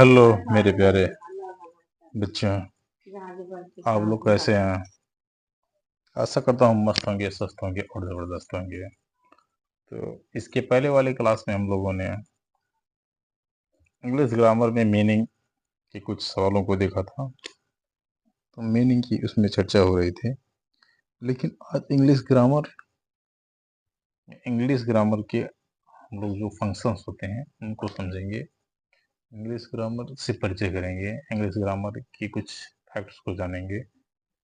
Hello मेरे प्यारे बच्चों, आप लोग कैसे हैं? आशा करता हूँ मस्त होंगे, स्वस्थ होंगे और ज़बरदस्त होंगे। तो इसके पहले वाले क्लास में हम लोगों ने इंग्लिश ग्रामर में मीनिंग के कुछ सवालों को देखा था। तो मीनिंग की उसमें चर्चा हो रही थी, लेकिन आज इंग्लिश ग्रामर के हम लोग जो फंक्शंस होते हैं उनको समझेंगे। इंग्लिश ग्रामर से परिचय करेंगे, इंग्लिश ग्रामर की कुछ फैक्ट्स को जानेंगे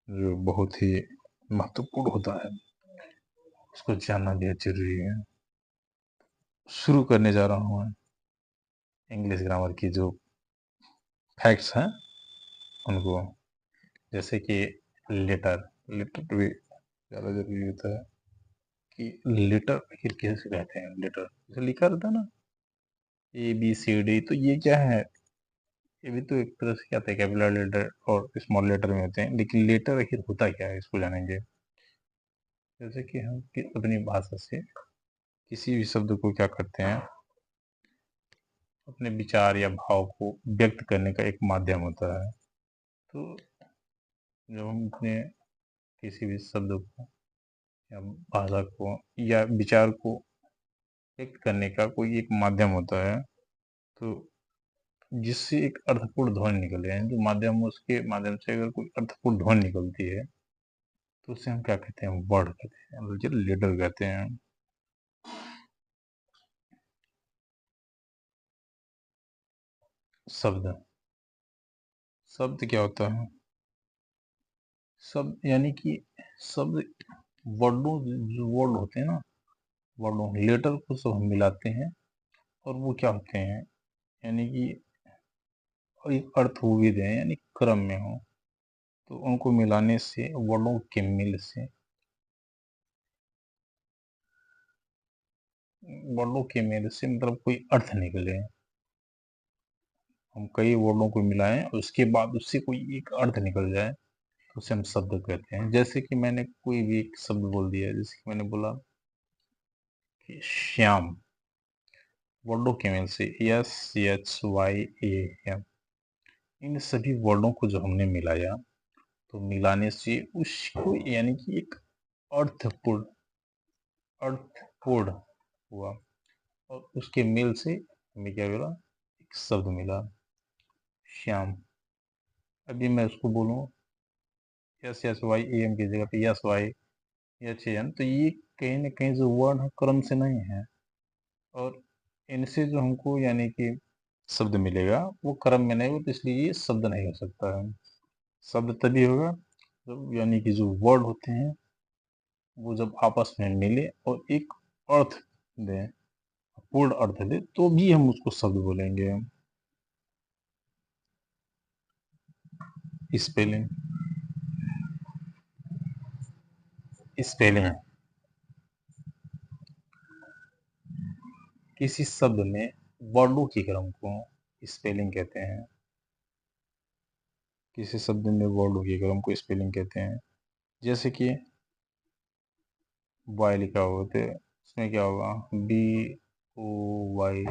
जो बहुत ही महत्वपूर्ण होता है, उसको जानना भी जरूरी है। शुरू करने जा रहा हूँ इंग्लिश ग्रामर की जो फैक्ट्स हैं उनको। जैसे कि लेटर लेटर भी ज़्यादा जरूरी होता है कि लेटर आखिर कैसे कहते हैं। लेटर जैसे लिखा रहता है ना, ABCD, तो ये क्या है? ये भी तो एक तरह से क्या है, कैपिटल लेटर और स्मॉल लेटर में होते हैं, लेकिन लेटर आखिर होता क्या है इसको जानेंगे। जैसे कि हम अपनी भाषा से किसी भी शब्द को क्या करते हैं, अपने विचार या भाव को व्यक्त करने का एक माध्यम होता है। तो जब हम अपने किसी भी शब्द को या भाषा को या विचार को व्यक्त करने का कोई एक माध्यम होता है, तो जिससे एक अर्थपूर्ण ध्वनि निकले, यानी जो माध्यम, उसके माध्यम से अगर कोई अर्थपूर्ण ध्वनि निकलती है तो उसे हम क्या कहते हैं? वर्ड कहते हैं, मतलब लेटर कहते हैं। शब्द शब्द क्या होता है? शब्द यानी कि शब्द वर्डों, जो वर्ड होते हैं ना, वर्डों लेटर को सब हम मिलाते हैं और वो क्या होते हैं, यानी कि एक अर्थ हो भी दें, यानी क्रम में हो, तो उनको मिलाने से, वर्डों के मिल से, वर्डों के मेल से मतलब कोई अर्थ निकले। हम कई वर्डों को मिलाएं और उसके बाद उससे कोई एक अर्थ निकल जाए तो उसे हम शब्द कहते हैं। जैसे कि मैंने कोई भी एक शब्द बोल दिया, जैसे कि मैंने बोला कि श्याम, वर्डों के मेल से SHYAM, इन सभी वर्डों को जो हमने मिलाया, तो मिलाने से उसको यानी कि एक अर्थपूर्ण अर्थपूर्ण हुआ, और उसके मेल से हमें क्या मिला? एक शब्द मिला, श्याम। अभी मैं उसको बोलूँ SHYAM की जगह पे SYHAM, तो ये कहीं ना कहीं जो वर्ड है क्रम से नहीं है, और इनसे जो हमको यानी कि शब्द मिलेगा वो क्रम में नहीं हो, तो इसलिए ये शब्द नहीं हो सकता है। शब्द तभी होगा जब यानी कि जो वर्ड होते हैं वो जब आपस में मिले और एक अर्थ दें, पूर्ण अर्थ दे, तो भी हम उसको शब्द बोलेंगे। स्पेलिंग स्पेलिंग किसी शब्द में वर्डों के क्रम को स्पेलिंग कहते हैं। किसी शब्द में वर्डों के क्रम को स्पेलिंग कहते हैं। जैसे कि वाई लिखा हुआ, तो इसमें क्या होगा? BOY।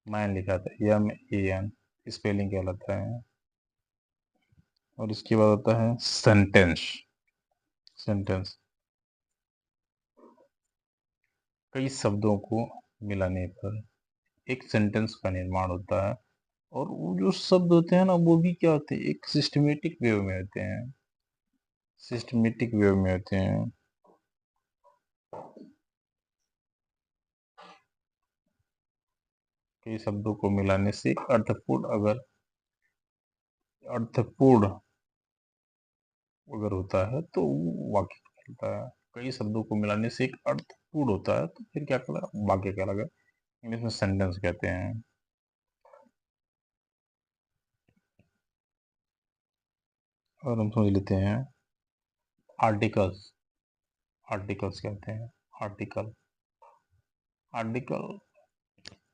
मैन लिखा था MAN, स्पेलिंग कहलाता है। और इसके बाद होता है सेंटेंस। सेंटेंस कई शब्दों को मिलाने पर एक सेंटेंस का निर्माण होता है, और वो जो शब्द होते हैं ना, वो भी क्या होते हैं? एक सिस्टमेटिक वे में होते हैं। सिस्टमेटिक वे में होते हैं। कई शब्दों को मिलाने से एक अर्थपूर्ण अगर होता है तो वो वाक्य कहलाता है। कई शब्दों को मिलाने से एक अर्थपूर्ण होता है तो फिर क्या कहलाएगा? वाक्य कहलाएगा। इंग्लिश में सेंटेंस कहते हैं। और हम समझ लेते हैं आर्टिकल्स। आर्टिकल्स कहते हैं आर्टिकल। आर्टिकल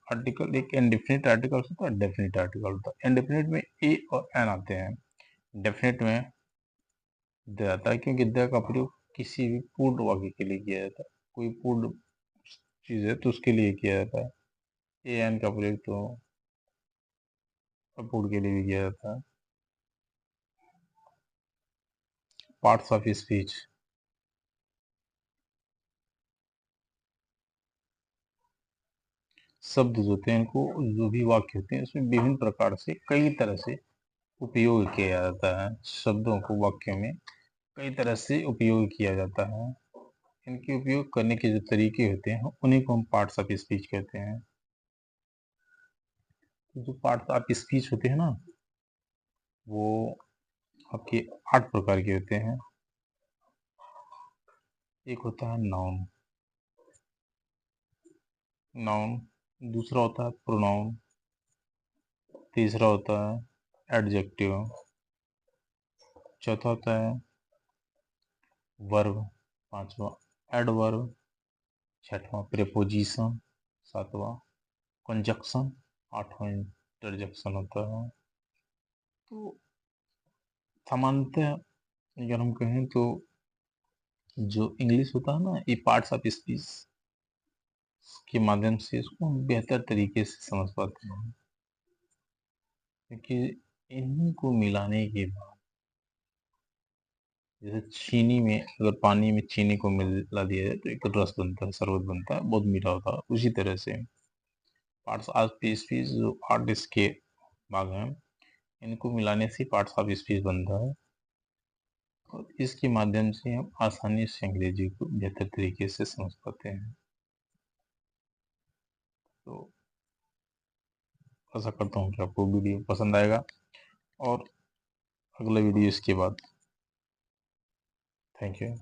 आर्टिकल एक इंडेफिनिट आर्टिकल होता है, डेफिनिट आर्टिकल होता है। इंडेफिनिट में ए और एन आते हैं, डेफिनिट में द आता है, क्योंकि द का प्रयोग किसी भी पूर्ण वाक्य के लिए किया जाता है। कोई पूर्ण चीज है तो उसके लिए किया जाता है। ए एन का प्रयोग तो सपोर्ट के लिए भी किया जाता है। पार्ट्स ऑफ स्पीच, शब्द जो होते हैं इनको, जो भी वाक्य होते हैं इसमें विभिन्न प्रकार से कई तरह से उपयोग किया जाता है। शब्दों को वाक्यों में कई तरह से उपयोग किया जाता है। इनके उपयोग करने के जो तरीके होते हैं उन्हीं को हम पार्ट्स ऑफ स्पीच कहते हैं। तो जो पार्ट्स ऑफ स्पीच होते हैं ना, वो आपके 8 प्रकार के होते हैं। एक होता है नाउन, नाउन। दूसरा होता है प्रोनाउन। तीसरा होता है एडजेक्टिव। चौथा होता है वर्ब। पांचवा एडवर्ब। छठवां प्रीपोजिशन। सातवां कंजक्शन। आठवां इंटरजेक्शन होता है। तो सामान्यतः अगर हम कहें तो जो इंग्लिश होता है ना, ये पार्ट्स ऑफ स्पीच के माध्यम से इसको हम बेहतर तरीके से समझ पाते हैं, क्योंकि इन्हीं को मिलाने के बाद, जैसे चीनी में अगर पानी में चीनी को मिला दिया जाए तो एक रस बनता है, शरबत बनता है, बहुत मीठा होता है। उसी तरह से पार्ट्स ऑफ स्पीच जो 8 इसके भाग हैं, इनको मिलाने से पार्ट्स ऑफ स्पीच बनता है और इसके माध्यम से हम आसानी से अंग्रेजी को बेहतर तरीके से समझ पाते हैं। तो आशा करता हूँ कि आपको वीडियो पसंद आएगा और अगला वीडियो इसके बाद। Thank you.